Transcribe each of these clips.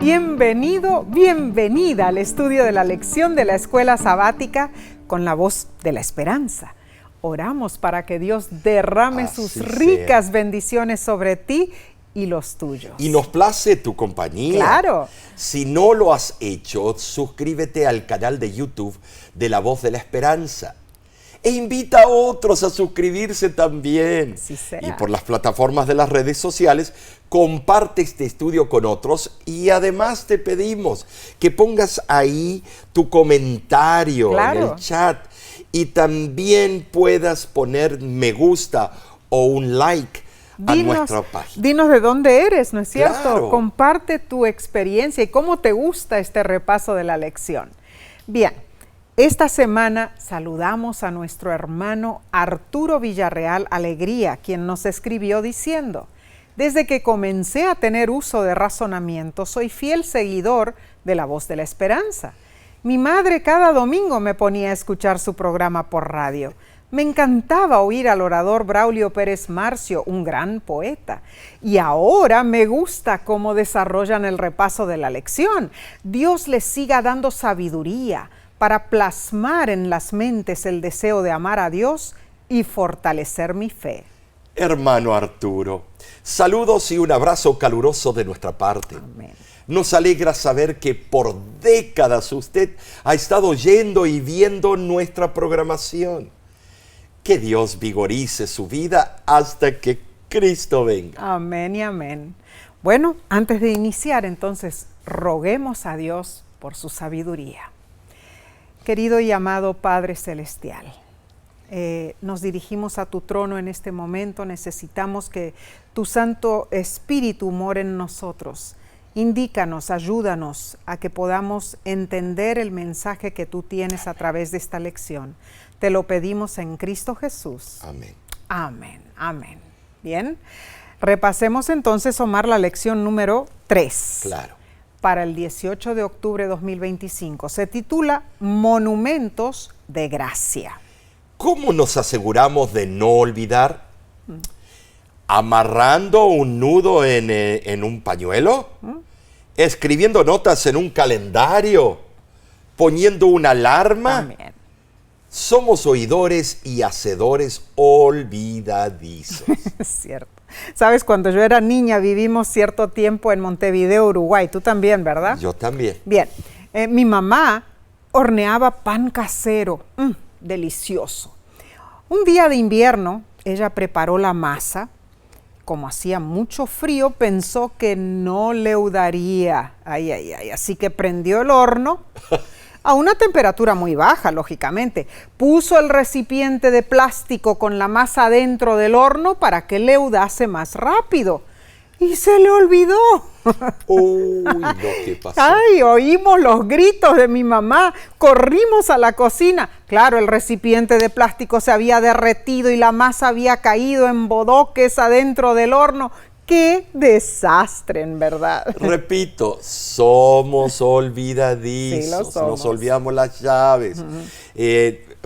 Bienvenido, bienvenida al estudio de la lección de la Escuela Sabática con la voz de la esperanza. Oramos para que Dios derrame sus ricas bendiciones sobre ti y los tuyos. Y nos place tu compañía. Claro. Si no lo has hecho, suscríbete al canal de YouTube de la voz de la esperanza. E invita a otros a suscribirse también. Sí sea. Y por las plataformas de las redes sociales, comparte este estudio con otros. Y además te pedimos que pongas ahí tu comentario en el chat. Y también puedas poner me gusta o un like a nuestra página. Dinos de dónde eres, ¿no es cierto? Claro. Comparte tu experiencia y cómo te gusta este repaso de la lección. Bien. Esta semana saludamos a nuestro hermano Arturo Villarreal Alegría, quien nos escribió diciendo: desde que comencé a tener uso de razonamiento, soy fiel seguidor de la voz de la esperanza. Mi madre cada domingo me ponía a escuchar su programa por radio. Me encantaba oír al orador Braulio Pérez Marcio, un gran poeta. Y ahora me gusta cómo desarrollan el repaso de la lección. Dios les siga dando sabiduría para plasmar en las mentes el deseo de amar a Dios y fortalecer mi fe. Hermano Arturo, saludos y un abrazo caluroso de nuestra parte. Amén. Nos alegra saber que por décadas usted ha estado oyendo y viendo nuestra programación. Que Dios vigorice su vida hasta que Cristo venga. Amén y amén. Bueno, antes de iniciar, entonces, roguemos a Dios por su sabiduría. Querido y amado Padre Celestial, nos dirigimos a tu trono en este momento. Necesitamos que tu Santo Espíritu more en nosotros. Indícanos, ayúdanos a que podamos entender el mensaje que tú tienes a través de esta lección. Te lo pedimos en Cristo Jesús. Amén. Amén, amén. Bien, repasemos entonces, Omar, la lección número 3. Claro. Para el 18 de octubre de 2025. Se titula Monumentos de Gracia. ¿Cómo nos aseguramos de no olvidar? ¿Amarrando un nudo en un pañuelo? ¿Escribiendo notas en un calendario? ¿Poniendo una alarma? También. Somos oidores y hacedores olvidadizos. Es cierto. Sabes, cuando yo era niña vivimos cierto tiempo en Montevideo, Uruguay. Tú también, ¿verdad? Yo también. Bien. Mi mamá horneaba pan casero. Delicioso. Un día de invierno, ella preparó la masa. Como hacía mucho frío, pensó que no leudaría. Así que prendió el horno a una temperatura muy baja, lógicamente. Puso el recipiente de plástico con la masa dentro del horno para que leudase más rápido. Y se le olvidó. Uy, no, ¿qué pasó? Ay, oímos los gritos de mi mamá. Corrimos a la cocina. Claro, el recipiente de plástico se había derretido y la masa había caído en bodoques adentro del horno. ¡Qué desastre, en verdad! Repito, somos olvidadizos. Sí, lo somos. Nos olvidamos las llaves.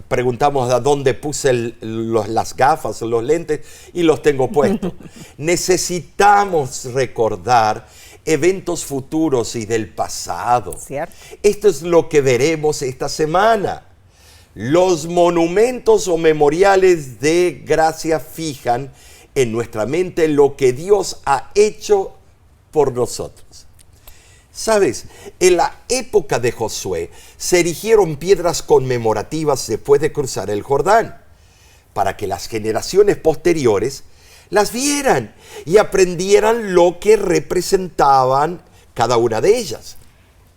Preguntamos a dónde puse las gafas, los lentes, y los tengo puestos. Necesitamos recordar eventos futuros y del pasado. ¿Cierto? Esto es lo que veremos esta semana. Los monumentos o memoriales de gracia fijan en nuestra mente lo que Dios ha hecho por nosotros. ¿Sabes? En la época de Josué se erigieron piedras conmemorativas después de cruzar el Jordán, para que las generaciones posteriores las vieran y aprendieran lo que representaban cada una de ellas.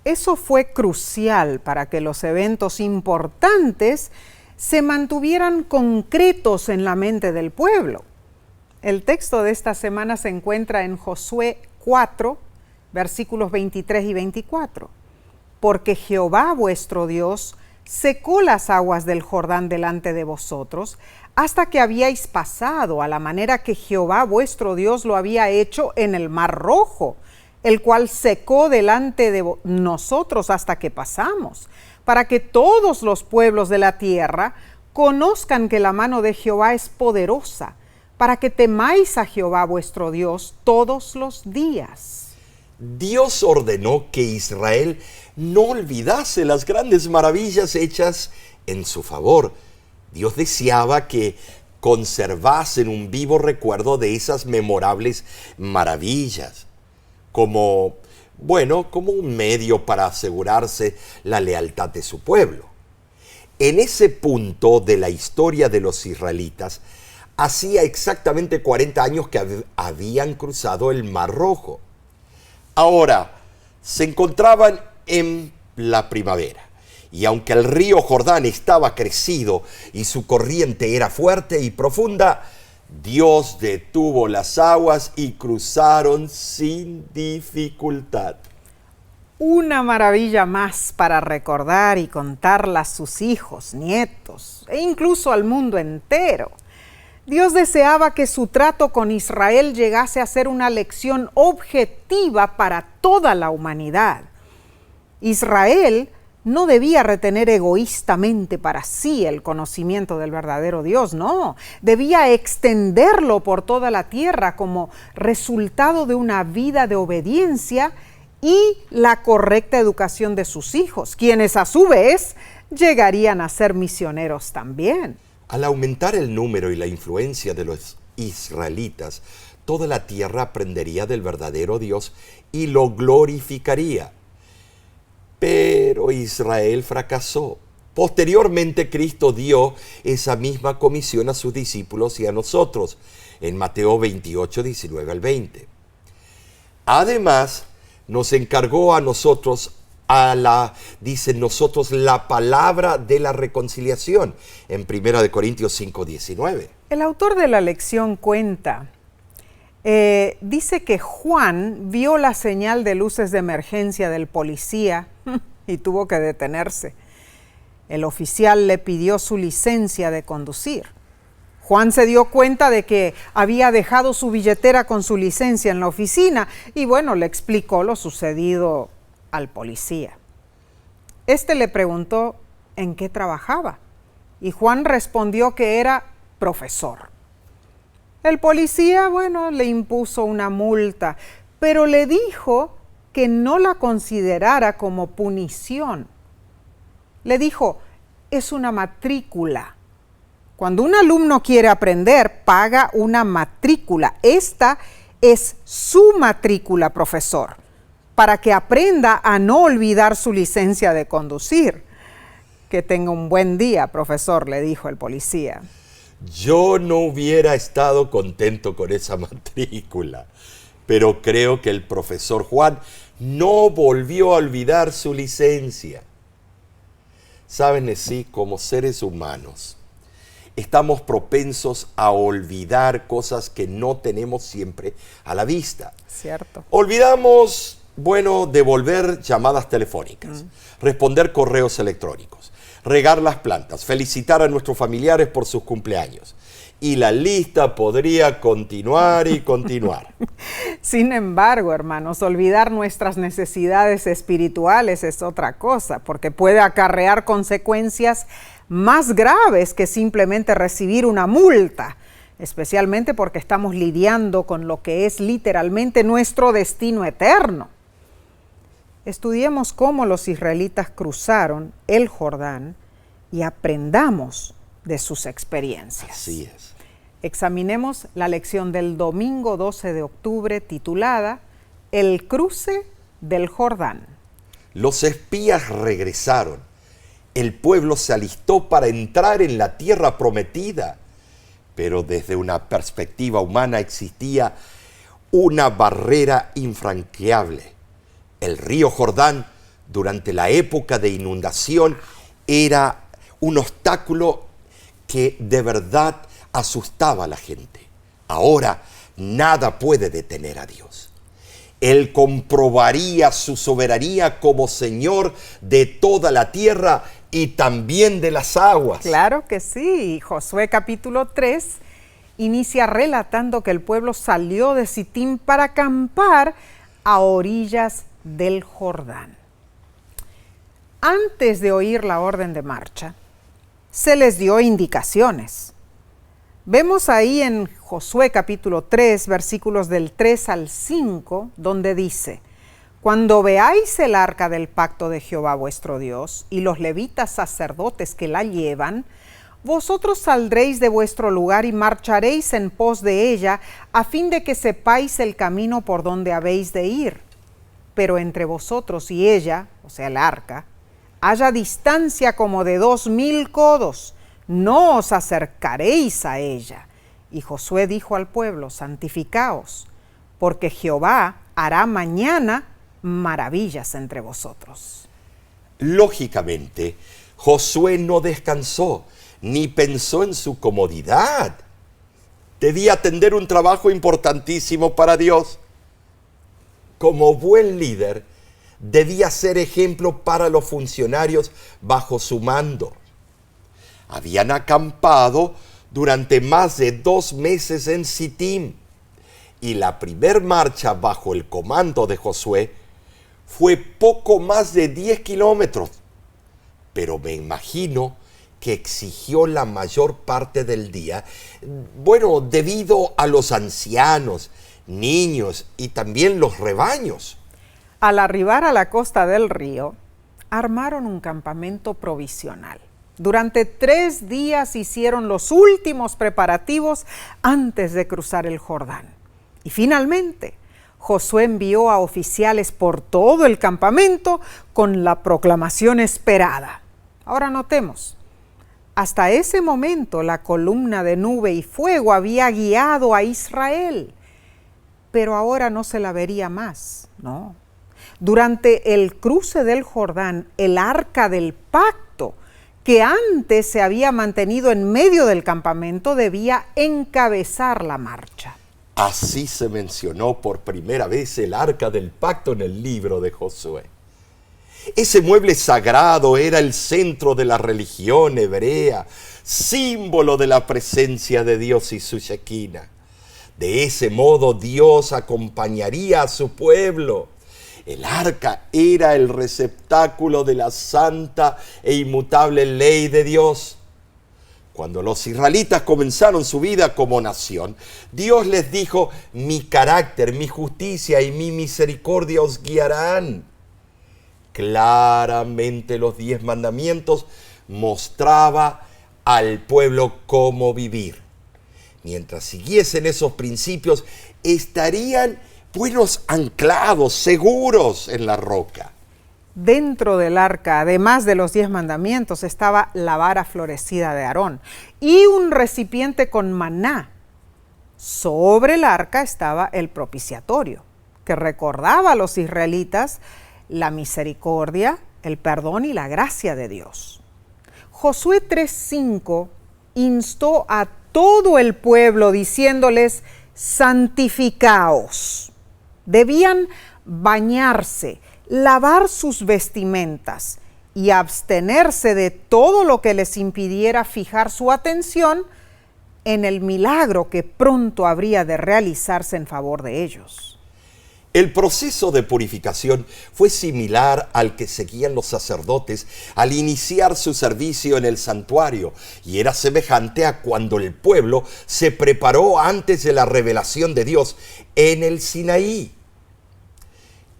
Eso fue crucial para que los eventos importantes se mantuvieran concretos en la mente del pueblo. El texto de esta semana se encuentra en Josué 4, versículos 23 y 24. Porque Jehová vuestro Dios secó las aguas del Jordán delante de vosotros, hasta que habíais pasado a la manera que Jehová vuestro Dios lo había hecho en el Mar Rojo, el cual secó delante de nosotros hasta que pasamos, para que todos los pueblos de la tierra conozcan que la mano de Jehová es poderosa, para que temáis a Jehová vuestro Dios todos los días. Dios ordenó que Israel no olvidase las grandes maravillas hechas en su favor. Dios deseaba que conservasen un vivo recuerdo de esas memorables maravillas, como un medio para asegurarse la lealtad de su pueblo. En ese punto de la historia de los israelitas, hacía exactamente 40 años que habían cruzado el Mar Rojo. Ahora, se encontraban en la primavera, y aunque el río Jordán estaba crecido y su corriente era fuerte y profunda, Dios detuvo las aguas y cruzaron sin dificultad. Una maravilla más para recordar y contarla a sus hijos, nietos e incluso al mundo entero. Dios deseaba que su trato con Israel llegase a ser una lección objetiva para toda la humanidad. Israel no debía retener egoístamente para sí el conocimiento del verdadero Dios, no. Debía extenderlo por toda la tierra como resultado de una vida de obediencia y la correcta educación de sus hijos, quienes a su vez llegarían a ser misioneros también. Al aumentar el número y la influencia de los israelitas, toda la tierra aprendería del verdadero Dios y lo glorificaría. Pero Israel fracasó. Posteriormente, Cristo dio esa misma comisión a sus discípulos y a nosotros, en Mateo 28, 19 al 20. Además, nos encargó a nosotros la palabra de la reconciliación en 1 Corintios 5, 19. El autor de la lección cuenta, dice que Juan vio la señal de luces de emergencia del policía y tuvo que detenerse. El oficial le pidió su licencia de conducir. Juan se dio cuenta de que había dejado su billetera con su licencia en la oficina y le explicó lo sucedido al policía. Este le preguntó en qué trabajaba y Juan respondió que era profesor. El policía, le impuso una multa, pero le dijo que no la considerara como punición. Le dijo, es una matrícula. Cuando un alumno quiere aprender, paga una matrícula. Esta es su matrícula, profesor, para que aprenda a no olvidar su licencia de conducir. Que tenga un buen día, profesor, le dijo el policía. Yo no hubiera estado contento con esa matrícula, pero creo que el profesor Juan no volvió a olvidar su licencia. Saben, sí, como seres humanos, estamos propensos a olvidar cosas que no tenemos siempre a la vista. Cierto. Olvidamos, devolver llamadas telefónicas, responder correos electrónicos, regar las plantas, felicitar a nuestros familiares por sus cumpleaños. Y la lista podría continuar y continuar. Sin embargo, hermanos, olvidar nuestras necesidades espirituales es otra cosa, porque puede acarrear consecuencias más graves que simplemente recibir una multa, especialmente porque estamos lidiando con lo que es literalmente nuestro destino eterno. Estudiemos cómo los israelitas cruzaron el Jordán y aprendamos de sus experiencias. Así es. Examinemos la lección del domingo 12 de octubre titulada El cruce del Jordán. Los espías regresaron. El pueblo se alistó para entrar en la tierra prometida, pero desde una perspectiva humana existía una barrera infranqueable. El río Jordán, durante la época de inundación, era un obstáculo que de verdad asustaba a la gente. Ahora nada puede detener a Dios. Él comprobaría su soberanía como Señor de toda la tierra y también de las aguas. Claro que sí. Josué capítulo 3 inicia relatando que el pueblo salió de Sitín para acampar a orillas del Jordán. Antes de oír la orden de marcha, se les dio indicaciones. Vemos ahí en Josué capítulo 3, versículos del 3 al 5, donde dice: Cuando veáis el arca del pacto de Jehová vuestro Dios y los levitas sacerdotes que la llevan, vosotros saldréis de vuestro lugar y marcharéis en pos de ella, a fin de que sepáis el camino por donde habéis de ir. Pero entre vosotros y ella, o sea, el arca, haya distancia como de 2000 codos, no os acercaréis a ella. Y Josué dijo al pueblo: santificaos, porque Jehová hará mañana maravillas entre vosotros. Lógicamente, Josué no descansó ni pensó en su comodidad. Debía atender un trabajo importantísimo para Dios. Como buen líder, debía ser ejemplo para los funcionarios bajo su mando. Habían acampado durante más de 2 meses en Sittim, y la primer marcha bajo el comando de Josué fue poco más de 10 kilómetros, pero me imagino que exigió la mayor parte del día, debido a los ancianos, niños y también los rebaños. Al arribar a la costa del río, armaron un campamento provisional. Durante 3 días hicieron los últimos preparativos antes de cruzar el Jordán. Y finalmente, Josué envió a oficiales por todo el campamento con la proclamación esperada. Ahora notemos, hasta ese momento la columna de nube y fuego había guiado a Israel, pero ahora no se la vería más, no. Durante el cruce del Jordán, el arca del pacto, que antes se había mantenido en medio del campamento, debía encabezar la marcha. Así se mencionó por primera vez el arca del pacto en el libro de Josué. Ese mueble sagrado era el centro de la religión hebrea, símbolo de la presencia de Dios y su Shekinah. De ese modo Dios acompañaría a su pueblo. El arca era el receptáculo de la santa e inmutable ley de Dios. Cuando los israelitas comenzaron su vida como nación, Dios les dijo: mi carácter, mi justicia y mi misericordia os guiarán. Claramente los 10 mandamientos mostraba al pueblo cómo vivir. Mientras siguiesen esos principios, estarían anclados, seguros en la roca. Dentro del arca, además de los 10 mandamientos, estaba la vara florecida de Aarón y un recipiente con maná. Sobre el arca estaba el propiciatorio, que recordaba a los israelitas la misericordia, el perdón y la gracia de Dios. Josué 3:5 instó a todo el pueblo diciéndoles: santificaos. Debían bañarse, lavar sus vestimentas y abstenerse de todo lo que les impidiera fijar su atención en el milagro que pronto habría de realizarse en favor de ellos. El proceso de purificación fue similar al que seguían los sacerdotes al iniciar su servicio en el santuario, y era semejante a cuando el pueblo se preparó antes de la revelación de Dios en el Sinaí.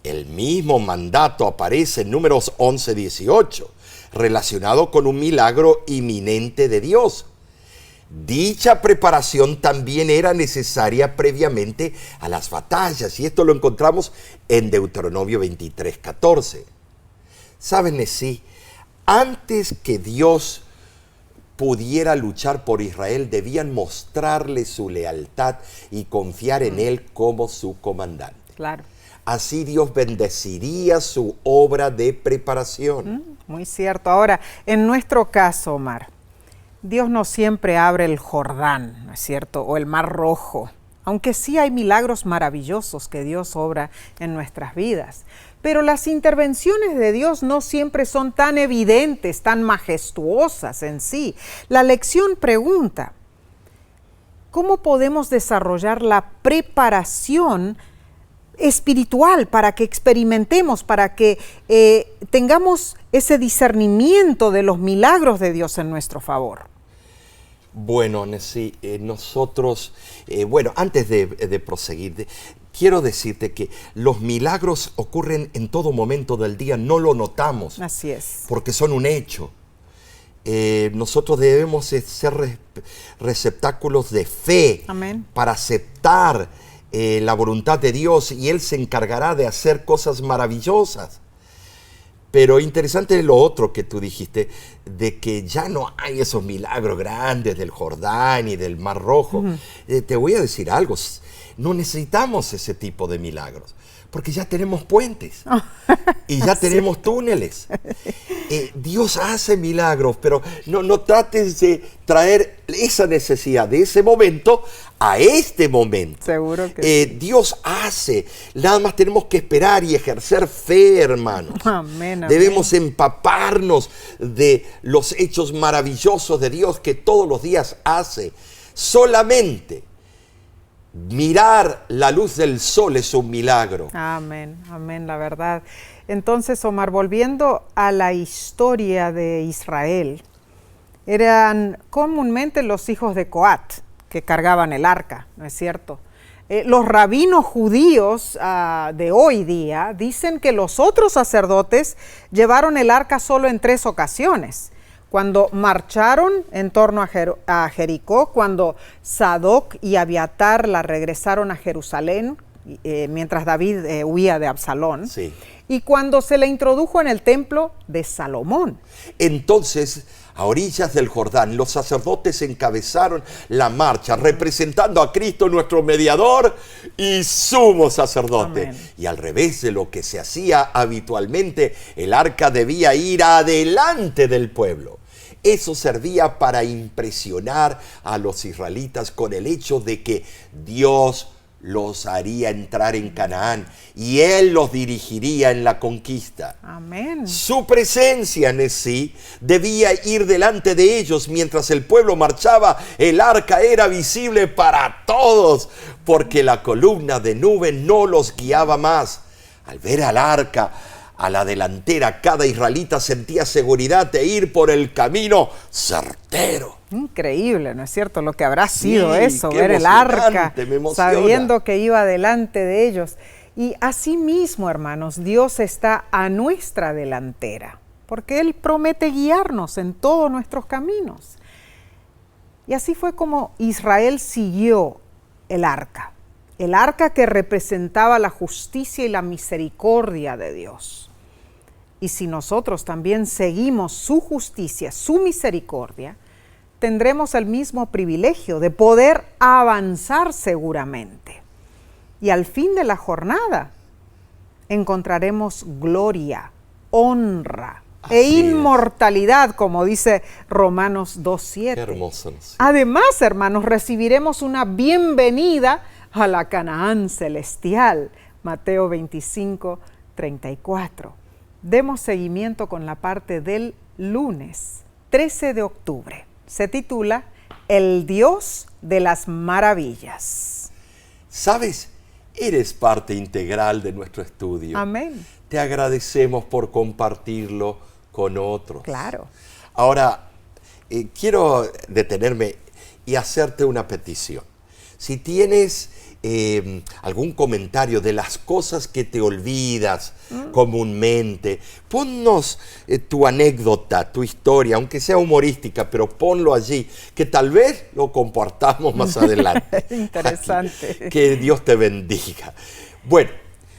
El mismo mandato aparece en Números 11:18, relacionado con un milagro inminente de Dios. Dicha preparación también era necesaria previamente a las batallas, y esto lo encontramos en Deuteronomio 23:14. ¿Saben? Sí, antes que Dios pudiera luchar por Israel, debían mostrarle su lealtad y confiar en Él como su comandante. Claro. Así Dios bendeciría su obra de preparación. Muy cierto. Ahora, en nuestro caso, Omar, Dios no siempre abre el Jordán, ¿no es cierto?, o el Mar Rojo, aunque sí hay milagros maravillosos que Dios obra en nuestras vidas. Pero las intervenciones de Dios no siempre son tan evidentes, tan majestuosas en sí. La lección pregunta: ¿cómo podemos desarrollar la preparación espiritual para que experimentemos, para que tengamos ese discernimiento de los milagros de Dios en nuestro favor? Bueno, Nessie, nosotros, bueno, antes de proseguir, quiero decirte que los milagros ocurren en todo momento del día, no lo notamos. Así es. Porque son un hecho. Nosotros debemos ser receptáculos de fe. Amén. Para aceptar la voluntad de Dios, y Él se encargará de hacer cosas maravillosas. Pero interesante lo otro que tú dijiste, de que ya no hay esos milagros grandes del Jordán y del Mar Rojo. Te voy a decir algo, no necesitamos ese tipo de milagros, porque ya tenemos puentes y ya tenemos túneles. Dios hace milagros, pero no trates de traer esa necesidad de ese momento a este momento. Seguro que sí. Dios hace, nada más tenemos que esperar y ejercer fe, hermanos. Amén, amén. Debemos empaparnos de los hechos maravillosos de Dios que todos los días hace. Solamente mirar la luz del sol es un milagro. Amén, amén, la verdad. Entonces, Omar, volviendo a la historia de Israel, eran comúnmente los hijos de Coat que cargaban el arca, ¿no es cierto? Los rabinos judíos de hoy día dicen que los otros sacerdotes llevaron el arca solo en 3 ocasiones. Cuando marcharon en torno a Jericó, cuando Sadoc y Abiatar la regresaron a Jerusalén, mientras David huía de Absalón, Sí. y cuando se le introdujo en el templo de Salomón. Entonces, a orillas del Jordán, los sacerdotes encabezaron la marcha, representando a Cristo, nuestro mediador y sumo sacerdote. Amén. Y al revés de lo que se hacía habitualmente, el arca debía ir adelante del pueblo. Eso servía para impresionar a los israelitas con el hecho de que Dios los haría entrar en Canaán y Él los dirigiría en la conquista. Amén. Su presencia en sí debía ir delante de ellos mientras el pueblo marchaba. El arca era visible para todos porque la columna de nube no los guiaba más. Al ver al arca a la delantera, cada israelita sentía seguridad de ir por el camino certero. Increíble, ¿no es cierto? Lo que habrá sido Sí, eso, qué ver el arca, emocionante, me emociona. sabiendo que iba delante de ellos. Y así mismo, hermanos, Dios está a nuestra delantera, porque Él promete guiarnos en todos nuestros caminos. Y así fue como Israel siguió el arca que representaba la justicia y la misericordia de Dios. Y si nosotros también seguimos su justicia, su misericordia, tendremos el mismo privilegio de poder avanzar seguramente. Y al fin de la jornada encontraremos gloria, honra e inmortalidad, como dice Romanos 2:7. Qué hermoso. Sí. Además, hermanos, recibiremos una bienvenida a la Canaán celestial. Mateo 25:34. Demos seguimiento con la parte del lunes 13 de octubre. Se titula El Dios de las Maravillas. ¿Sabes? Eres parte integral de nuestro estudio. Amén. Te agradecemos por compartirlo con otros. Claro. Ahora, quiero detenerme y hacerte una petición. Si tienes algún comentario de las cosas que te olvidas comúnmente, ponnos tu anécdota, tu historia, aunque sea humorística, pero ponlo allí, que tal vez lo compartamos más adelante. Interesante. Aquí. Que Dios te bendiga. Bueno,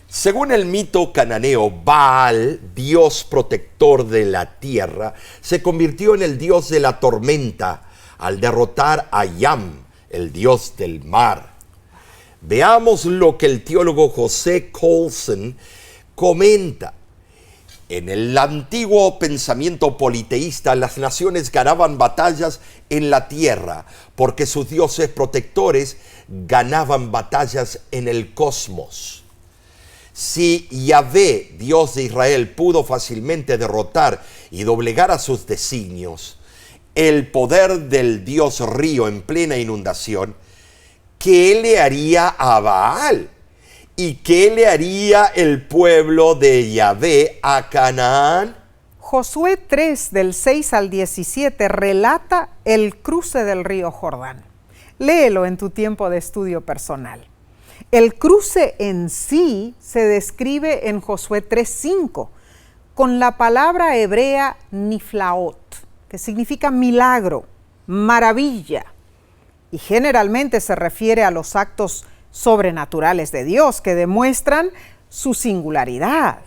según el mito cananeo, Baal, dios protector de la tierra, se convirtió en el dios de la tormenta al derrotar a Yam, el dios del mar. Veamos lo que el teólogo José Colson comenta. En el antiguo pensamiento politeísta, las naciones ganaban batallas en la tierra porque sus dioses protectores ganaban batallas en el cosmos. Si Yahvé, Dios de Israel, pudo fácilmente derrotar y doblegar a sus designios, el poder del dios río en plena inundación, ¿qué le haría a Baal? ¿Y qué le haría el pueblo de Yahvé a Canaán? Josué 3, del 6 al 17, relata el cruce del río Jordán. Léelo en tu tiempo de estudio personal. El cruce en sí se describe en Josué 3:5 con la palabra hebrea niflaot, que significa milagro, maravilla, y generalmente se refiere a los actos sobrenaturales de Dios que demuestran su singularidad.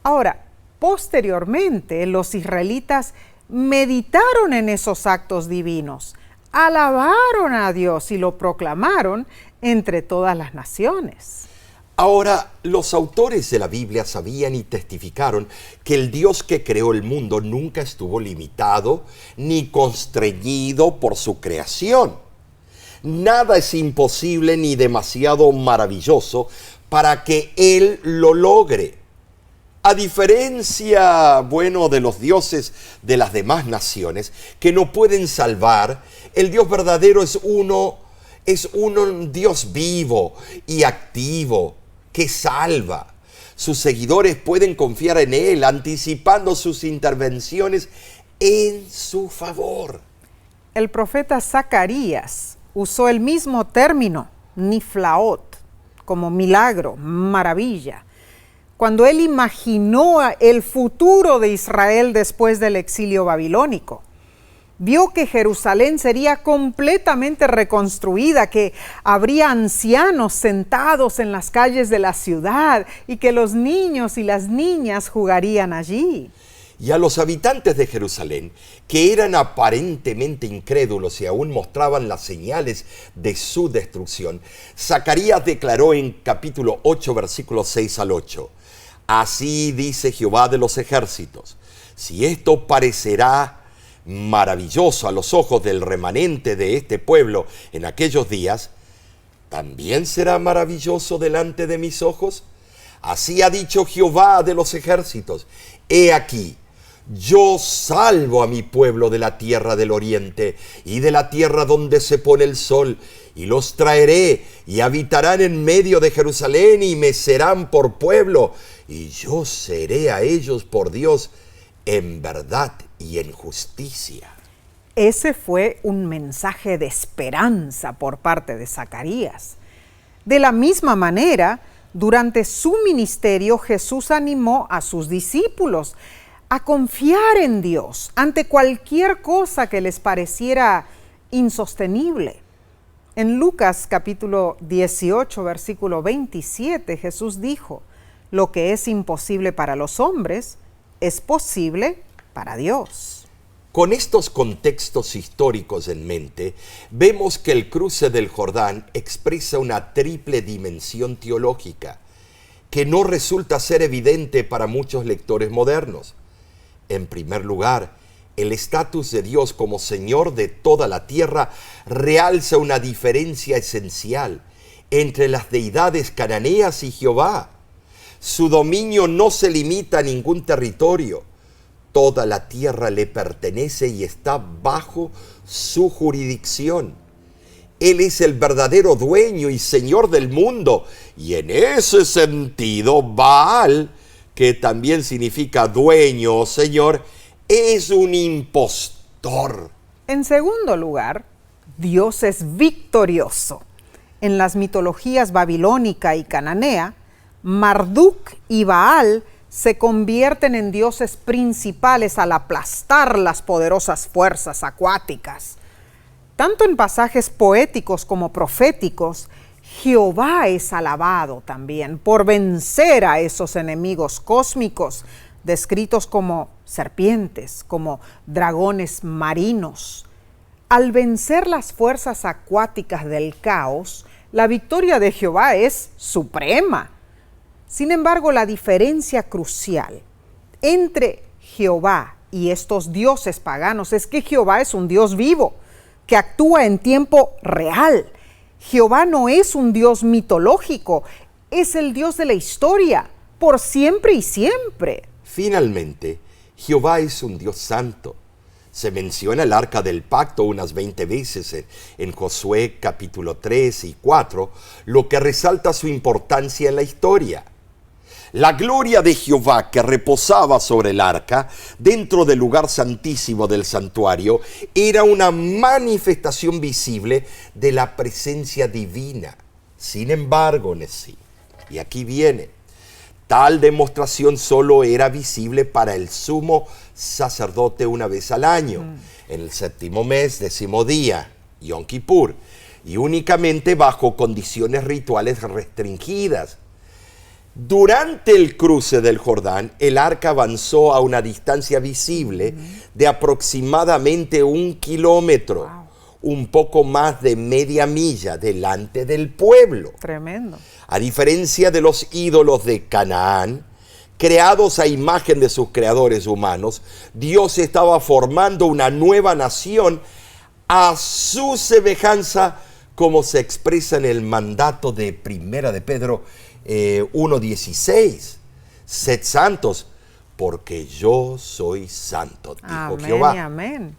Ahora, posteriormente, los israelitas meditaron en esos actos divinos, alabaron a Dios y lo proclamaron entre todas las naciones. Ahora, los autores de la Biblia sabían y testificaron que el Dios que creó el mundo nunca estuvo limitado ni constreñido por su creación. Nada es imposible ni demasiado maravilloso para que Él lo logre. A diferencia, de los dioses de las demás naciones que no pueden salvar, el Dios verdadero es un Dios vivo y activo que salva. Sus seguidores pueden confiar en Él, anticipando sus intervenciones en su favor. El profeta Zacarías usó el mismo término, niflaot, como milagro, maravilla, cuando él imaginó el futuro de Israel después del exilio babilónico. Vio que Jerusalén sería completamente reconstruida, que habría ancianos sentados en las calles de la ciudad y que los niños y las niñas jugarían allí. Y a los habitantes de Jerusalén, que eran aparentemente incrédulos y aún mostraban las señales de su destrucción, Zacarías declaró en capítulo 8, versículos 6 al 8, «Así dice Jehová de los ejércitos, si esto parecerá maravilloso a los ojos del remanente de este pueblo en aquellos días, ¿también será maravilloso delante de mis ojos? Así ha dicho Jehová de los ejércitos, he aquí, yo salvo a mi pueblo de la tierra del oriente y de la tierra donde se pone el sol, y los traeré y habitarán en medio de Jerusalén y me serán por pueblo, y yo seré a ellos por Dios en verdad y en justicia». Ese fue un mensaje de esperanza por parte de Zacarías. De la misma manera, durante su ministerio, Jesús animó a sus discípulos a confiar en Dios ante cualquier cosa que les pareciera insostenible. En Lucas capítulo 18, versículo 27, Jesús dijo, «Lo que es imposible para los hombres es posible para Dios». Con estos contextos históricos en mente, vemos que el cruce del Jordán expresa una triple dimensión teológica que no resulta ser evidente para muchos lectores modernos. En primer lugar, el estatus de Dios como Señor de toda la tierra realza una diferencia esencial entre las deidades cananeas y Jehová. Su dominio no se limita a ningún territorio. Toda la tierra le pertenece y está bajo su jurisdicción. Él es el verdadero dueño y señor del mundo. Y en ese sentido, Baal, que también significa dueño o señor, es un impostor. En segundo lugar, Dios es victorioso. En las mitologías babilónica y cananea, Marduk y Baal se convierten en dioses principales al aplastar las poderosas fuerzas acuáticas. Tanto en pasajes poéticos como proféticos, Jehová es alabado también por vencer a esos enemigos cósmicos, descritos como serpientes, como dragones marinos. Al vencer las fuerzas acuáticas del caos, la victoria de Jehová es suprema. Sin embargo, la diferencia crucial entre Jehová y estos dioses paganos es que Jehová es un Dios vivo, que actúa en tiempo real. Jehová no es un Dios mitológico, es el Dios de la historia, por siempre y siempre. Finalmente, Jehová es un Dios santo. Se menciona el arca del pacto unas 20 veces en Josué capítulo 3 y 4, lo que resalta su importancia en la historia. La gloria de Jehová que reposaba sobre el arca, dentro del lugar santísimo del santuario, era una manifestación visible de la presencia divina. Sin embargo, y aquí viene, tal demostración solo era visible para el sumo sacerdote una vez al año, en el séptimo mes, 10º día, Yom Kippur, y únicamente bajo condiciones rituales restringidas. Durante el cruce del Jordán, el arca avanzó a una distancia visible de aproximadamente 1 kilómetro, un poco más de media milla delante del pueblo. Tremendo. A diferencia de los ídolos de Canaán, creados a imagen de sus creadores humanos, Dios estaba formando una nueva nación a su semejanza, como se expresa en el mandato de Primera de Pedro 1:16. Sed santos, porque yo soy santo, dijo Amén Jehová. y amén.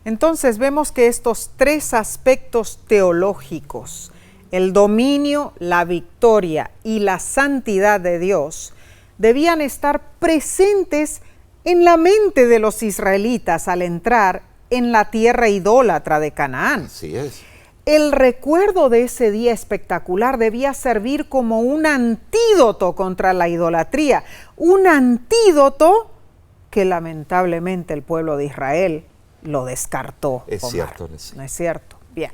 Entonces vemos que estos 3 aspectos teológicos, el dominio, la victoria y la santidad de Dios, debían estar presentes en la mente de los israelitas al entrar en la tierra idólatra de Canaán. Así es. El recuerdo de ese día espectacular debía servir como un antídoto contra la idolatría, un antídoto que lamentablemente el pueblo de Israel lo descartó. Es Omar. cierto. ¿No es cierto? Bien.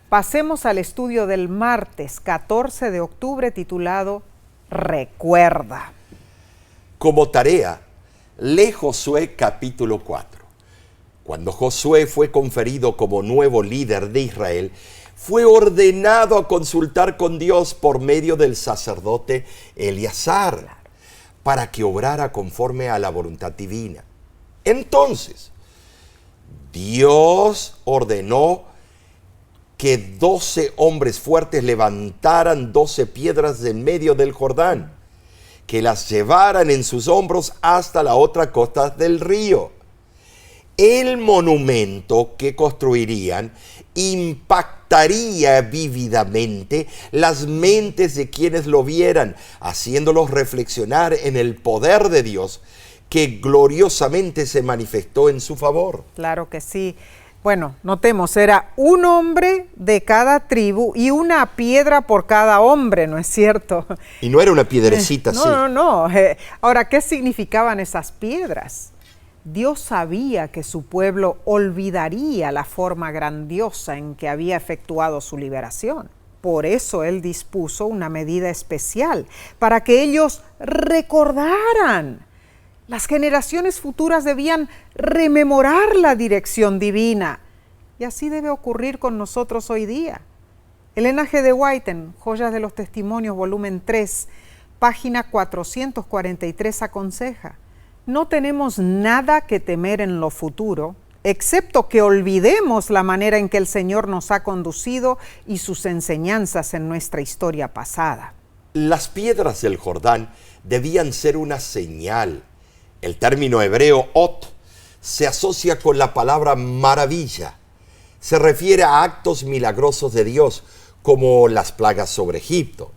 Pasemos al estudio del martes 14 de octubre titulado Recuerda. Como tarea, lee Josué capítulo 4. Cuando Josué fue conferido como nuevo líder de Israel, fue ordenado a consultar con Dios por medio del sacerdote Eleazar, para que obrara conforme a la voluntad divina. Entonces, Dios ordenó que 12 hombres fuertes levantaran 12 piedras de en medio del Jordán, que las llevaran en sus hombros hasta la otra costa del río. El monumento que construirían impactaría vívidamente las mentes de quienes lo vieran, haciéndolos reflexionar en el poder de Dios que gloriosamente se manifestó en su favor. Claro que sí. Bueno, notemos, era un hombre de cada tribu y una piedra por cada hombre, ¿no es cierto? Y no era una piedrecita así. No. Ahora, ¿qué significaban esas piedras? Dios sabía que su pueblo olvidaría la forma grandiosa en que había efectuado su liberación. Por eso Él dispuso una medida especial para que ellos recordaran. Las generaciones futuras debían rememorar la dirección divina. Y así debe ocurrir con nosotros hoy día. Elena G. de White, en Joyas de los Testimonios, volumen 3, página 443, aconseja: no tenemos nada que temer en lo futuro, excepto que olvidemos la manera en que el Señor nos ha conducido y sus enseñanzas en nuestra historia pasada. Las piedras del Jordán debían ser una señal. El término hebreo ot se asocia con la palabra maravilla. Se refiere a actos milagrosos de Dios, como las plagas sobre Egipto.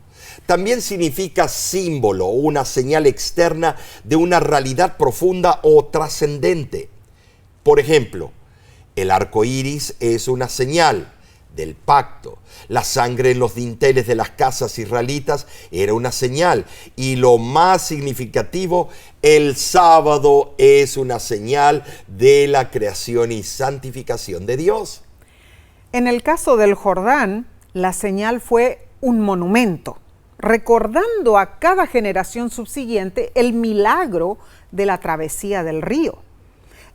También significa símbolo, una señal externa de una realidad profunda o trascendente. Por ejemplo, el arco iris es una señal del pacto. La sangre en los dinteles de las casas israelitas era una señal. Y lo más significativo, el sábado es una señal de la creación y santificación de Dios. En el caso del Jordán, la señal fue un monumento, recordando a cada generación subsiguiente el milagro de la travesía del río.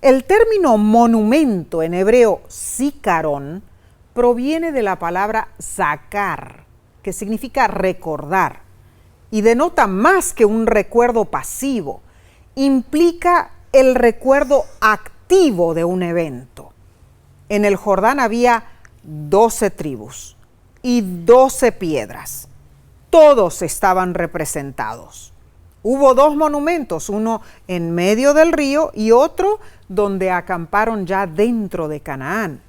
El término monumento, en hebreo zikaron, proviene de la palabra zakar, que significa recordar, y denota más que un recuerdo pasivo, implica el recuerdo activo de un evento. En el Jordán había 12 tribus y 12 piedras. Todos estaban representados. Hubo 2 monumentos, uno en medio del río y otro donde acamparon ya dentro de Canaán.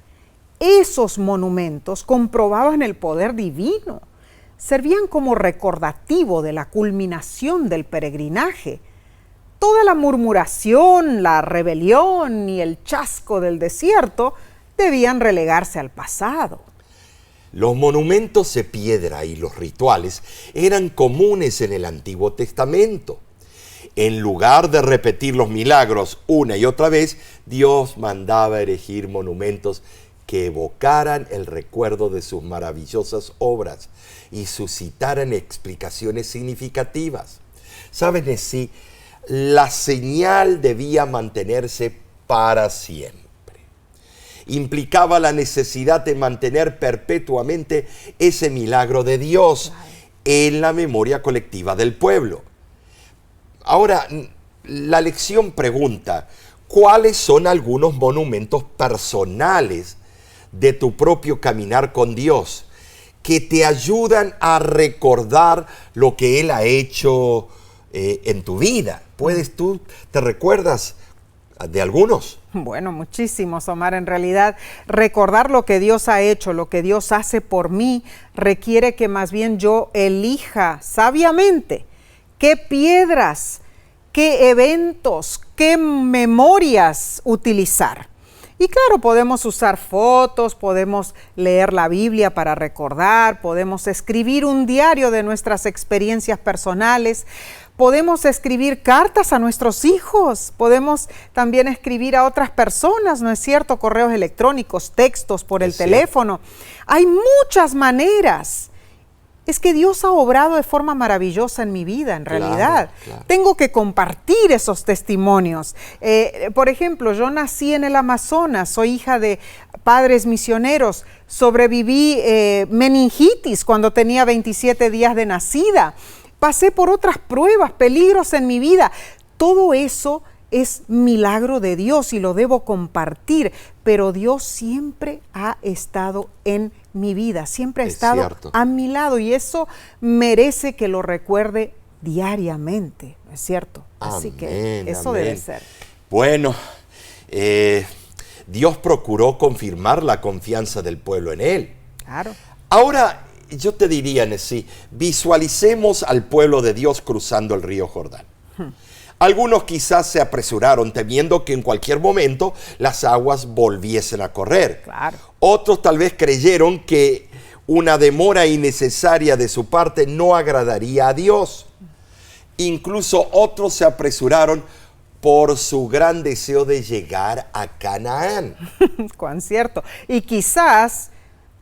Esos monumentos comprobaban el poder divino. servían como recordativo de la culminación del peregrinaje. Toda la murmuración, la rebelión y el chasco del desierto debían relegarse al pasado. Los monumentos de piedra y los rituales eran comunes en el Antiguo Testamento. En lugar de repetir los milagros una y otra vez, Dios mandaba erigir monumentos que evocaran el recuerdo de sus maravillosas obras y suscitaran explicaciones significativas. ¿Saben? Sí, la señal debía mantenerse para siempre. Implicaba la necesidad de mantener perpetuamente ese milagro de Dios en la memoria colectiva del pueblo. Ahora, la lección pregunta, ¿cuáles son algunos monumentos personales de tu propio caminar con Dios que te ayudan a recordar lo que Él ha hecho en tu vida? ¿Te recuerdas de algunos? Bueno, muchísimos, Omar. En realidad, recordar lo que Dios ha hecho, lo que Dios hace por mí, requiere que más bien yo elija sabiamente qué piedras, qué eventos, qué memorias utilizar. Y claro, podemos usar fotos, podemos leer la Biblia para recordar, podemos escribir un diario de nuestras experiencias personales, podemos escribir cartas a nuestros hijos, podemos también escribir a otras personas, ¿no es cierto? Correos electrónicos, textos por el teléfono. Hay muchas maneras. Es que Dios ha obrado de forma maravillosa en mi vida, en realidad. Claro. Tengo que compartir esos testimonios. Por ejemplo, yo nací en el Amazonas, soy hija de padres misioneros, sobreviví meningitis cuando tenía 27 días de nacida, pasé por otras pruebas, peligros en mi vida. Todo eso es milagro de Dios y lo debo compartir, pero Dios siempre ha estado en mi vida, siempre ha estado a mi lado y eso merece que lo recuerde diariamente, ¿no es cierto? Así que eso debe ser. Bueno, Dios procuró confirmar la confianza del pueblo en Él. Claro. Ahora, yo te diría, Nesí, visualicemos al pueblo de Dios cruzando el río Jordán. Algunos quizás se apresuraron temiendo que en cualquier momento las aguas volviesen a correr. Claro. Otros tal vez creyeron que una demora innecesaria de su parte no agradaría a Dios. Incluso otros se apresuraron por su gran deseo de llegar a Canaán. Cuán cierto. Y quizás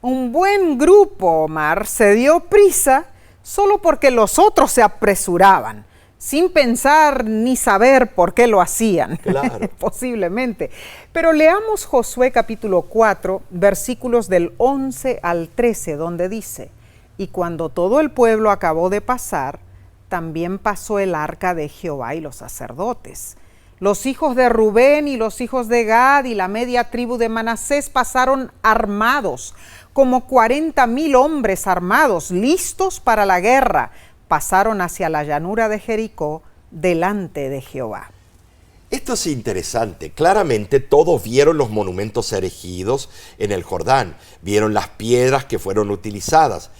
un buen grupo, Omar, se dio prisa solo porque los otros se apresuraban, sin pensar ni saber por qué lo hacían. Claro. Posiblemente. Pero leamos Josué capítulo 4, versículos del 11 al 13, donde dice: y cuando todo el pueblo acabó de pasar, también pasó el arca de Jehová y los sacerdotes. Los hijos de Rubén y los hijos de Gad y la media tribu de Manasés pasaron armados, como 40,000 hombres armados, listos para la guerra. Pasaron hacia la llanura de Jericó delante de Jehová. Esto es interesante. Claramente todos vieron los monumentos erigidos en el Jordán, vieron las piedras que fueron utilizadas,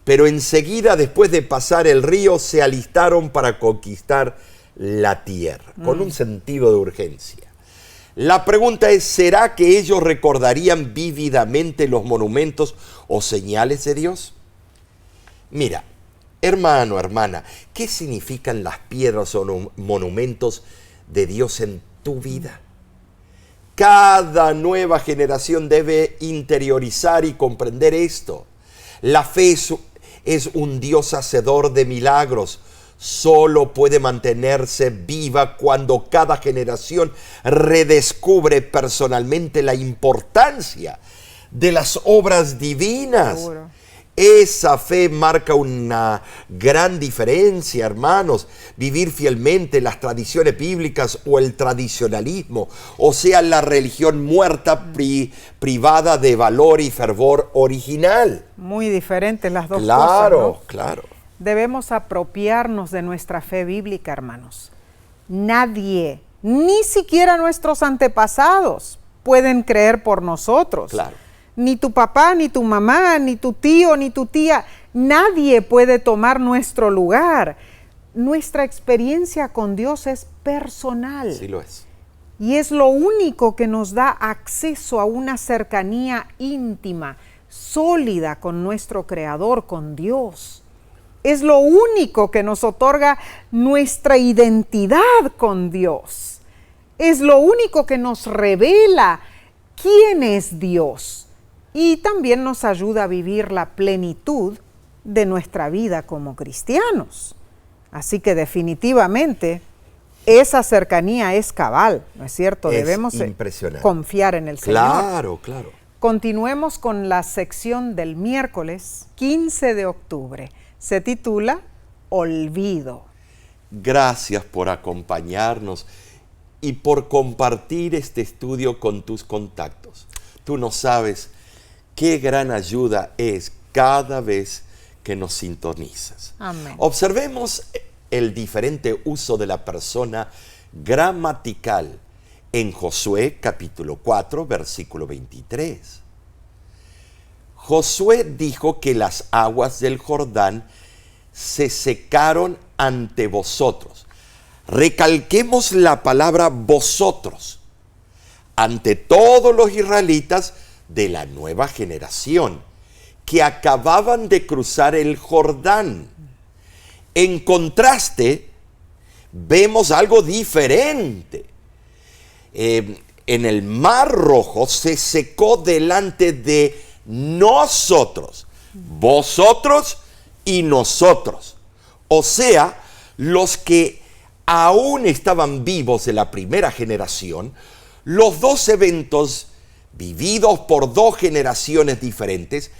pero enseguida, después de pasar el río, se alistaron para conquistar la tierra, con un sentido de urgencia. La pregunta es, ¿será que ellos recordarían vívidamente los monumentos o señales de Dios? Mira, hermano, hermana, ¿qué significan las piedras o monumentos de Dios en tu vida? Cada nueva generación debe interiorizar y comprender esto. La fe es un Dios hacedor de milagros. Solo puede mantenerse viva cuando cada generación redescubre personalmente la importancia de las obras divinas. Seguro. Esa fe marca una gran diferencia, hermanos. Vivir fielmente las tradiciones bíblicas o el tradicionalismo, o sea, la religión muerta privada de valor y fervor original. Muy diferentes las dos cosas, Claro, ¿no? claro. Debemos apropiarnos de nuestra fe bíblica, hermanos. Nadie, ni siquiera nuestros antepasados, pueden creer por nosotros. Claro. Ni tu papá, ni tu mamá, ni tu tío, ni tu tía. Nadie puede tomar nuestro lugar. Nuestra experiencia con Dios es personal. Sí lo es. Y es lo único que nos da acceso a una cercanía íntima, sólida con nuestro Creador, con Dios. Es lo único que nos otorga nuestra identidad con Dios. Es lo único que nos revela quién es Dios y también nos ayuda a vivir la plenitud de nuestra vida como cristianos. Así que definitivamente esa cercanía es cabal, ¿no es cierto? Debemos confiar en el Señor. Claro, claro. Continuemos con la sección del miércoles 15 de octubre. Se titula Olvido. Gracias por acompañarnos y por compartir este estudio con tus contactos. Tú no sabes qué gran ayuda es cada vez que nos sintonizas. Amén. Observemos el diferente uso de la persona gramatical en Josué capítulo 4, versículo 23. Josué dijo que las aguas del Jordán se secaron ante vosotros. Recalquemos la palabra vosotros ante todos los israelitas de la nueva generación que acababan de cruzar el Jordán. En contraste, vemos algo diferente. En el Mar Rojo se secó delante de nosotros, vosotros y nosotros. O sea, los que aún estaban vivos de la primera generación, los dos eventos vividos por dos generaciones diferentes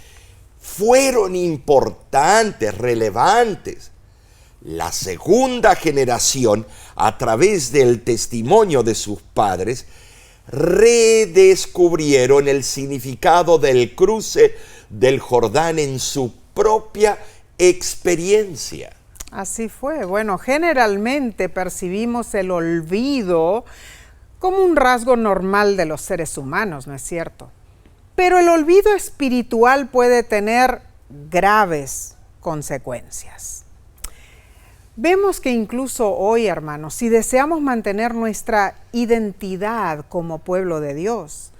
fueron importantes, relevantes. La segunda generación, a través del testimonio de sus padres, redescubrieron el significado del cruce del Jordán en su propia experiencia. Así fue. Bueno, generalmente percibimos el olvido como un rasgo normal de los seres humanos, ¿no es cierto? Pero el olvido espiritual puede tener graves consecuencias. Vemos que incluso hoy, hermanos, si deseamos mantener nuestra identidad como pueblo de Dios,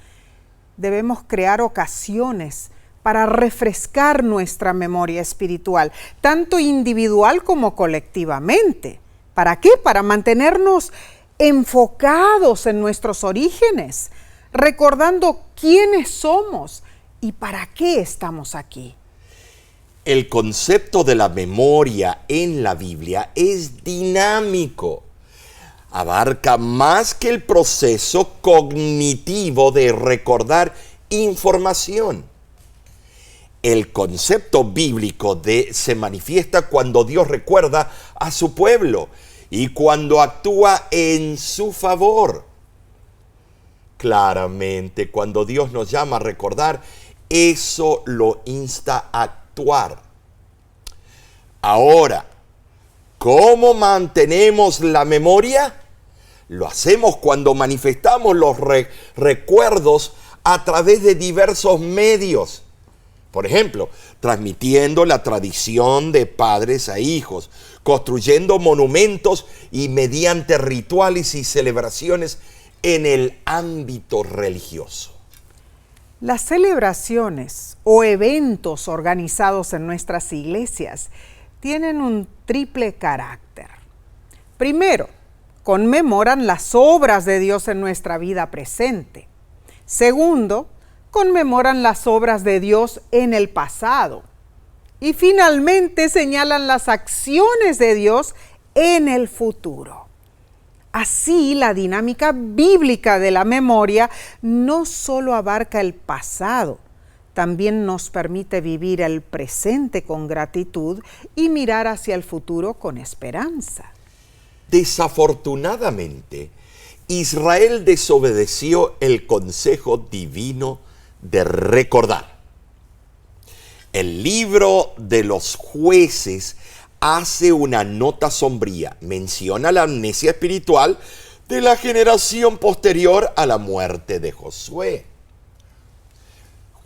debemos crear ocasiones para refrescar nuestra memoria espiritual, tanto individual como colectivamente. ¿Para qué? Para mantenernos enfocados en nuestros orígenes, recordando quiénes somos y para qué estamos aquí. El concepto de la memoria en la Biblia es dinámico. Abarca más que el proceso cognitivo de recordar información. El concepto bíblico se manifiesta cuando Dios recuerda a su pueblo y cuando actúa en su favor. Claramente, cuando Dios nos llama a recordar, eso lo insta a actuar. Ahora, ¿cómo mantenemos la memoria? Lo hacemos cuando manifestamos los recuerdos a través de diversos medios. Por ejemplo, transmitiendo la tradición de padres a hijos, construyendo monumentos y mediante rituales y celebraciones en el ámbito religioso. Las celebraciones o eventos organizados en nuestras iglesias tienen un triple carácter. Primero, conmemoran las obras de Dios en nuestra vida presente. Segundo, conmemoran las obras de Dios en el pasado. Y finalmente señalan las acciones de Dios en el futuro. Así, la dinámica bíblica de la memoria no solo abarca el pasado, también nos permite vivir el presente con gratitud y mirar hacia el futuro con esperanza. Desafortunadamente, Israel desobedeció el consejo divino de recordar. El libro de los Jueces hace una nota sombría, menciona la amnesia espiritual de la generación posterior a la muerte de Josué.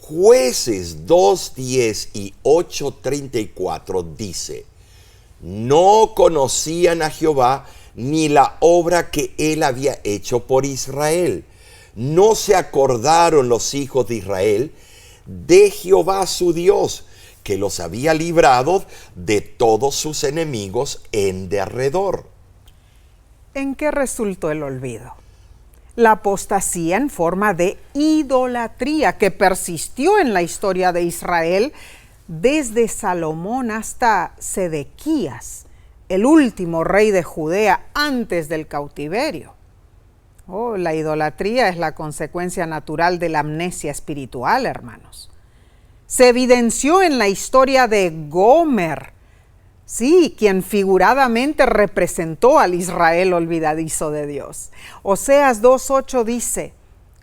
Jueces 2:10 y 8:34 dice: no conocían a Jehová ni la obra que él había hecho por Israel. No se acordaron los hijos de Israel de Jehová su Dios, que los había librado de todos sus enemigos en derredor. ¿En qué resultó el olvido? La apostasía en forma de idolatría que persistió en la historia de Israel desde Salomón hasta Sedequías, el último rey de Judea antes del cautiverio. La idolatría es la consecuencia natural de la amnesia espiritual, hermanos. Se evidenció en la historia de Gomer, sí, quien figuradamente representó al Israel olvidadizo de Dios. Oseas 2:8 dice: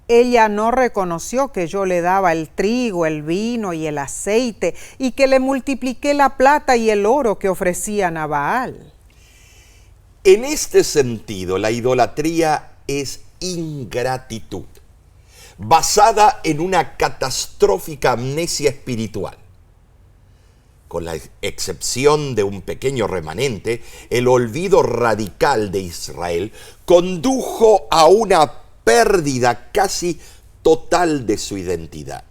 ella no reconoció que yo le daba el trigo, el vino y el aceite, y que le multipliqué la plata y el oro que ofrecían a Baal. En este sentido, la idolatría es ingratitud, basada en una catastrófica amnesia espiritual. Con la excepción de un pequeño remanente, el olvido radical de Israel condujo a una pérdida casi total de su identidad.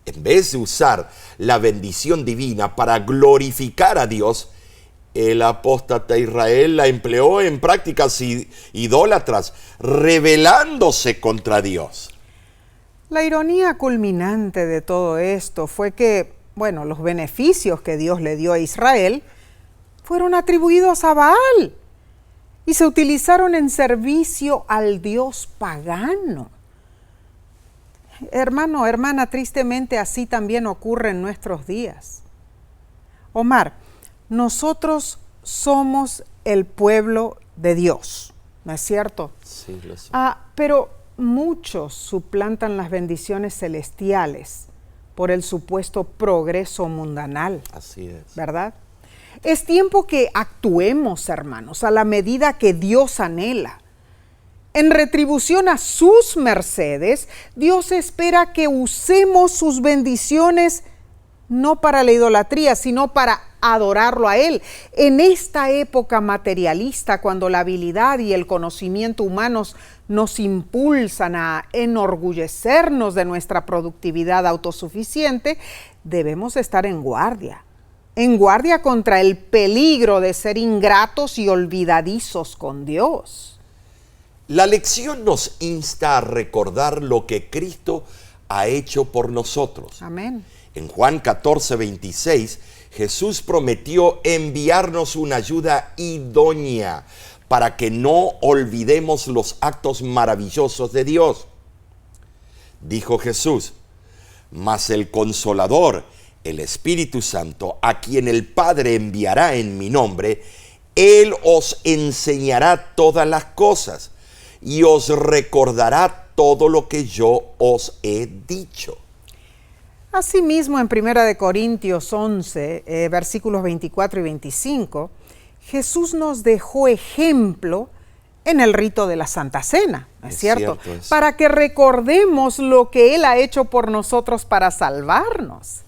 En vez de usar la bendición divina para glorificar a Dios, el apóstata Israel la empleó en prácticas idólatras, rebelándose contra Dios. La ironía culminante de todo esto fue que, los beneficios que Dios le dio a Israel fueron atribuidos a Baal y se utilizaron en servicio al Dios pagano. Hermano, hermana, tristemente así también ocurre en nuestros días. Omar, nosotros somos el pueblo de Dios, ¿no es cierto? Sí, lo sé. Pero muchos suplantan las bendiciones celestiales por el supuesto progreso mundanal. Así es. ¿Verdad? Es tiempo que actuemos, hermanos, a la medida que Dios anhela. En retribución a sus mercedes, Dios espera que usemos sus bendiciones no para la idolatría, sino para adorarlo a Él. En esta época materialista, cuando la habilidad y el conocimiento humanos nos impulsan a enorgullecernos de nuestra productividad autosuficiente, debemos estar en guardia contra el peligro de ser ingratos y olvidadizos con Dios. La lección nos insta a recordar lo que Cristo ha hecho por nosotros. Amén. En Juan 14:26, Jesús prometió enviarnos una ayuda idónea para que no olvidemos los actos maravillosos de Dios. Dijo Jesús: mas el Consolador, el Espíritu Santo, a quien el Padre enviará en mi nombre, Él os enseñará todas las cosas y os recordará todo lo que yo os he dicho. Asimismo, en 1 Corintios 11, versículos 24 y 25, Jesús nos dejó ejemplo en el rito de la Santa Cena, ¿no es cierto? Para que recordemos lo que Él ha hecho por nosotros para salvarnos.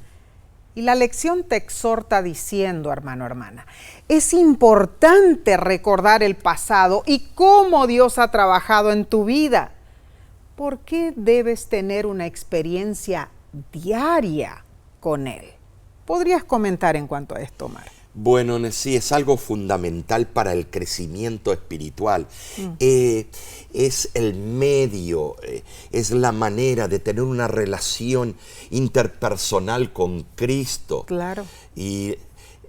Y la lección te exhorta diciendo, hermano, hermana, es importante recordar el pasado y cómo Dios ha trabajado en tu vida. ¿Por qué debes tener una experiencia diaria con Él? ¿Podrías comentar en cuanto a esto, Omar? Bueno, sí, es algo fundamental para el crecimiento espiritual. Es el medio, es la manera de tener una relación interpersonal con Cristo. Claro. Y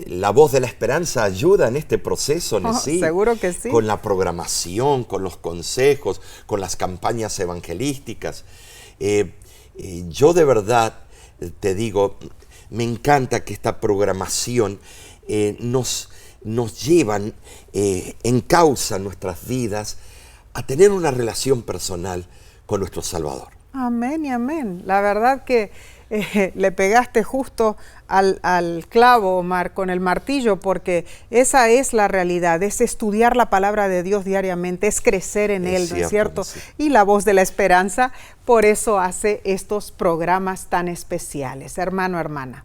la voz de la esperanza ayuda en este proceso, ¿sí? Seguro que sí. Con la programación, con los consejos, con las campañas evangelísticas. Yo de verdad te digo, me encanta que esta programación nos llevan, encausa nuestras vidas a tener una relación personal con nuestro Salvador. Amén y amén. La verdad que le pegaste justo al clavo, Omar, con el martillo, porque esa es la realidad, es estudiar la palabra de Dios diariamente, es crecer en Él, ¿no es cierto? Sí. Y la voz de la esperanza, por eso hace estos programas tan especiales. Hermano, hermana,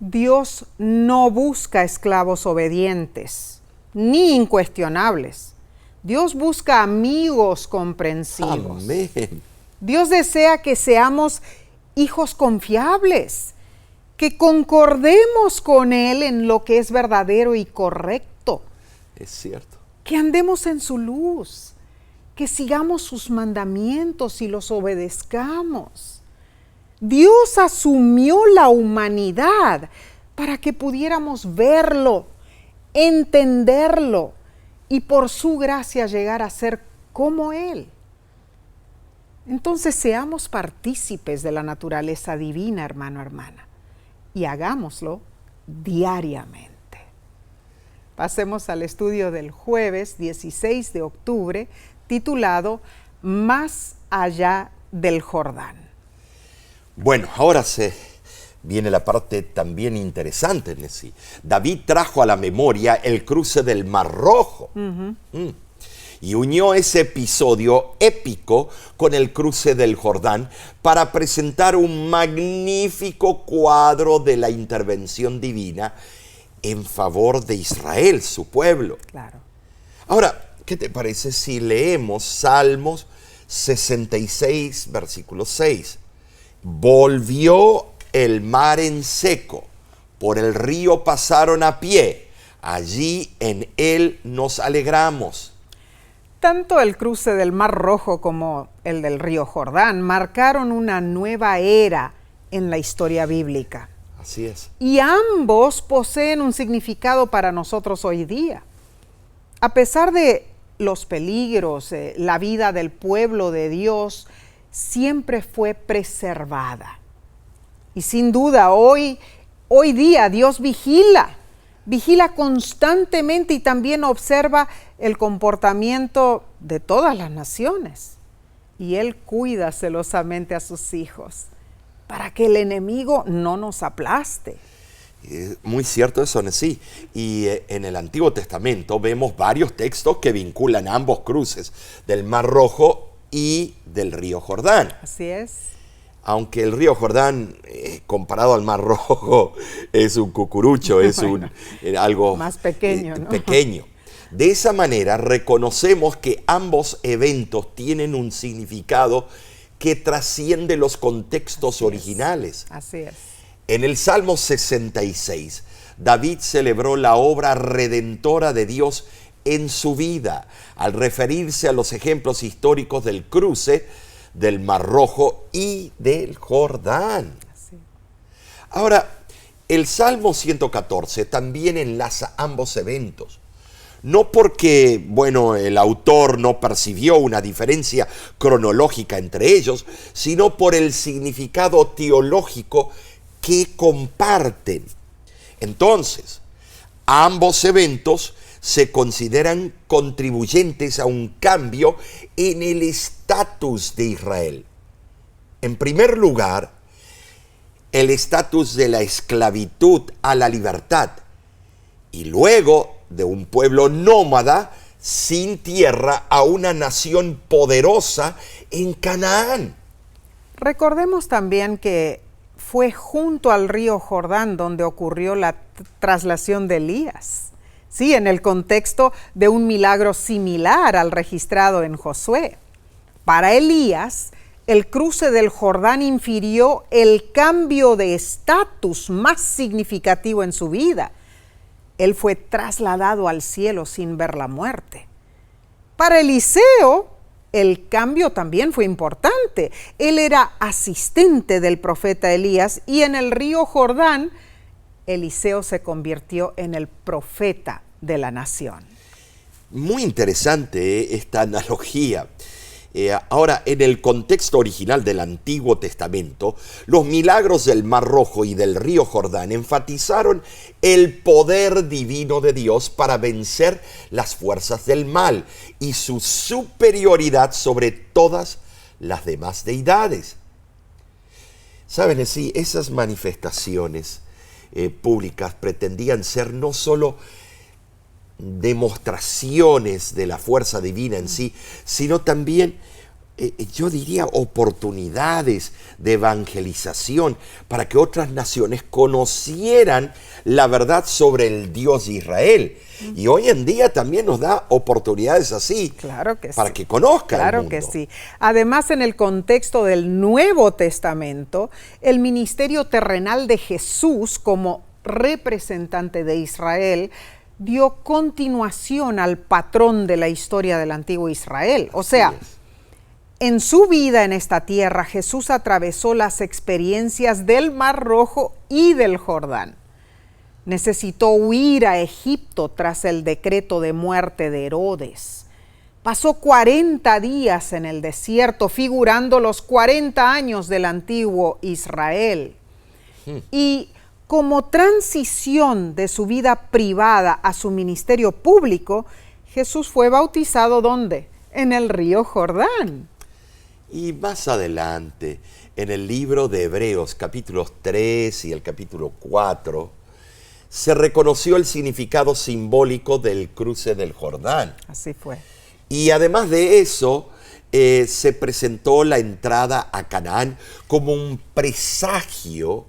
Dios no busca esclavos obedientes, ni incuestionables. Dios busca amigos comprensivos. Amén. Dios desea que seamos hijos confiables, que concordemos con Él en lo que es verdadero y correcto. Es cierto. Que andemos en su luz, que sigamos sus mandamientos y los obedezcamos. Dios asumió la humanidad para que pudiéramos verlo, entenderlo y por su gracia llegar a ser como Él. Entonces seamos partícipes de la naturaleza divina, hermano, hermana, y hagámoslo diariamente. Pasemos al estudio del jueves 16 de octubre, titulado Más allá del Jordán. Bueno, ahora viene la parte también interesante, Nessie. David trajo a la memoria el cruce del Mar Rojo. Y unió ese episodio épico con el cruce del Jordán para presentar un magnífico cuadro de la intervención divina en favor de Israel, su pueblo. Claro. Ahora, ¿qué te parece si leemos Salmos 66, versículo 6? Volvió el mar en seco, por el río pasaron a pie, allí en él nos alegramos. Tanto el cruce del Mar Rojo como el del río Jordán marcaron una nueva era en la historia bíblica. Así es. Y ambos poseen un significado para nosotros hoy día. A pesar de los peligros, la vida del pueblo de Dios siempre fue preservada. Y sin duda, hoy día Dios vigila constantemente y también observa el comportamiento de todas las naciones. Y Él cuida celosamente a sus hijos para que el enemigo no nos aplaste. Muy cierto eso, sí. Y en el Antiguo Testamento vemos varios textos que vinculan ambos cruces del Mar Rojo y del río Jordán. Así es. Aunque el río Jordán, comparado al Mar Rojo, es un cucurucho, es algo más pequeño, ¿no? Pequeño. De esa manera reconocemos que ambos eventos tienen un significado que trasciende los contextos originales. Así es. En el Salmo 66, David celebró la obra redentora de Dios en su vida, al referirse a los ejemplos históricos del cruce del Mar Rojo y del Jordán. Sí. Ahora, el Salmo 114 también enlaza ambos eventos. No porque, el autor no percibió una diferencia cronológica entre ellos, sino por el significado teológico que comparten. Entonces, ambos eventos se consideran contribuyentes a un cambio en el estatus de Israel. En primer lugar, el estatus de la esclavitud a la libertad, y luego de un pueblo nómada sin tierra a una nación poderosa en Canaán. Recordemos también que fue junto al río Jordán donde ocurrió la traslación de Elías. Sí, en el contexto de un milagro similar al registrado en Josué. Para Elías, el cruce del Jordán infirió el cambio de estatus más significativo en su vida. Él fue trasladado al cielo sin ver la muerte. Para Eliseo, el cambio también fue importante. Él era asistente del profeta Elías y en el río Jordán, Eliseo se convirtió en el profeta de la nación. Muy interesante esta analogía. Ahora, en el contexto original del Antiguo Testamento, los milagros del Mar Rojo y del río Jordán enfatizaron el poder divino de Dios para vencer las fuerzas del mal y su superioridad sobre todas las demás deidades. Saben, sí, esas manifestaciones públicas pretendían ser no solo demostraciones de la fuerza divina en sí, sino también, yo diría, oportunidades de evangelización para que otras naciones conocieran la verdad sobre el Dios de Israel. Y hoy en día también nos da oportunidades así, claro que para sí, que conozcan el claro mundo. que sí. Además, en el contexto del Nuevo Testamento, el ministerio terrenal de Jesús como representante de Israel dio continuación al patrón de la historia del antiguo Israel. O sea, en su vida en esta tierra, Jesús atravesó las experiencias del Mar Rojo y del Jordán. Necesitó huir a Egipto tras el decreto de muerte de Herodes. Pasó 40 días en el desierto, figurando los 40 años del antiguo Israel. Y como transición de su vida privada a su ministerio público, Jesús fue bautizado ¿dónde? En el río Jordán. Y más adelante, en el libro de Hebreos, capítulos 3 y el capítulo 4, se reconoció el significado simbólico del cruce del Jordán. Así fue. Y además de eso, se presentó la entrada a Canaán como un presagio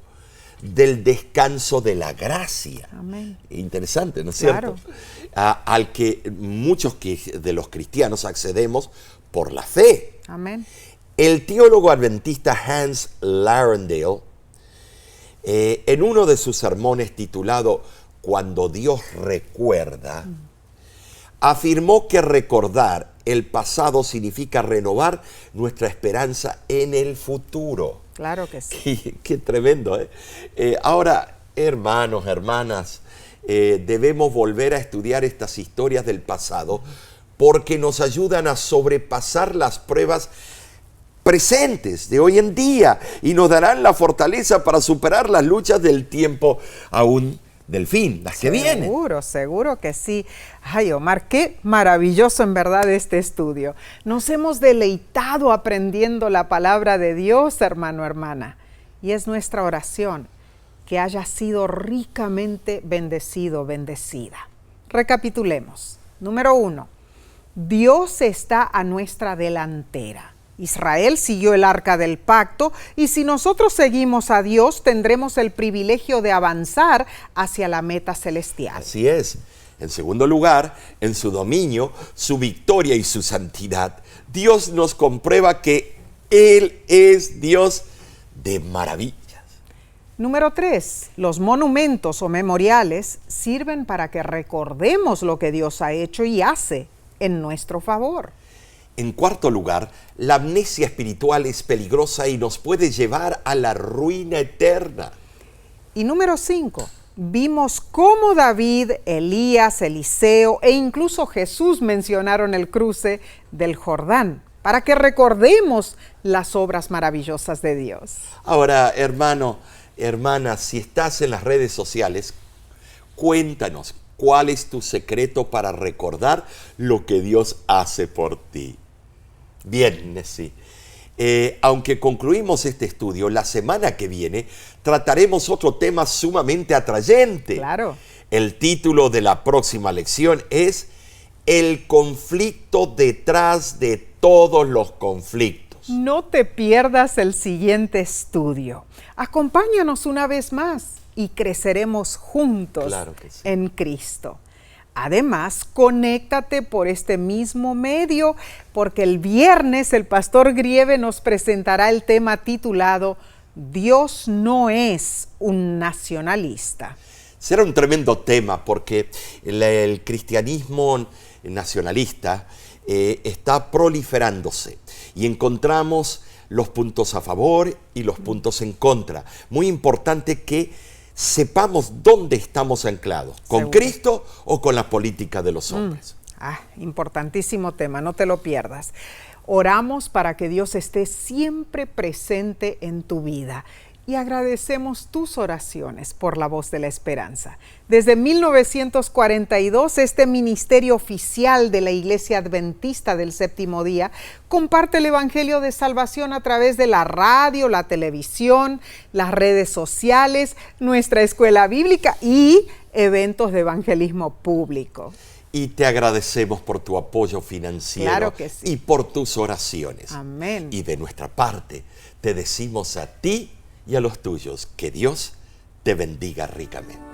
del descanso de la gracia. Amén. Interesante, ¿no es Claro. cierto? Al que muchos de los cristianos accedemos por la fe. Amén. El teólogo adventista Hans Laurendale, en uno de sus sermones titulado Cuando Dios recuerda, afirmó que recordar el pasado significa renovar nuestra esperanza en el futuro. Claro que sí. Qué tremendo, ¿eh? Ahora, hermanos, hermanas, debemos volver a estudiar estas historias del pasado porque nos ayudan a sobrepasar las pruebas presentes de hoy en día y nos darán la fortaleza para superar las luchas del tiempo aún del fin, las que vienen. Seguro, seguro que sí. Ay, Omar, qué maravilloso en verdad este estudio. Nos hemos deleitado aprendiendo la palabra de Dios, hermano, hermana. Y es nuestra oración que haya sido ricamente bendecido, bendecida. Recapitulemos. Número 1, Dios está a nuestra delantera. Israel siguió el arca del pacto y si nosotros seguimos a Dios tendremos el privilegio de avanzar hacia la meta celestial. Así es. En segundo lugar, en su dominio, su victoria y su santidad, Dios nos comprueba que Él es Dios de maravillas. Número 3, los monumentos o memoriales sirven para que recordemos lo que Dios ha hecho y hace en nuestro favor. En cuarto lugar, la amnesia espiritual es peligrosa y nos puede llevar a la ruina eterna. Y número 5, vimos cómo David, Elías, Eliseo e incluso Jesús mencionaron el cruce del Jordán para que recordemos las obras maravillosas de Dios. Ahora, hermano, hermana, si estás en las redes sociales, cuéntanos cuál es tu secreto para recordar lo que Dios hace por ti. Bien, sí. Aunque concluimos este estudio, la semana que viene trataremos otro tema sumamente atrayente. Claro. El título de la próxima lección es El conflicto detrás de todos los conflictos. No te pierdas el siguiente estudio. Acompáñanos una vez más y creceremos juntos Claro que sí. en Cristo. Además, conéctate por este mismo medio, porque el viernes el pastor Grieve nos presentará el tema titulado Dios no es un nacionalista. Será un tremendo tema porque el cristianismo nacionalista está proliferándose y encontramos los puntos a favor y los puntos en contra. Muy importante que sepamos dónde estamos anclados, con Seguro. Cristo o con la política de los hombres. Importantísimo tema, no te lo pierdas. Oramos para que Dios esté siempre presente en tu vida y agradecemos tus oraciones por La Voz de la Esperanza. Desde 1942, este ministerio oficial de la Iglesia Adventista del Séptimo Día comparte el Evangelio de Salvación a través de la radio, la televisión, las redes sociales, nuestra escuela bíblica y eventos de evangelismo público. Y te agradecemos por tu apoyo financiero. Claro que sí. Y por tus oraciones. Amén. Y de nuestra parte, te decimos a ti y a los tuyos que Dios te bendiga ricamente.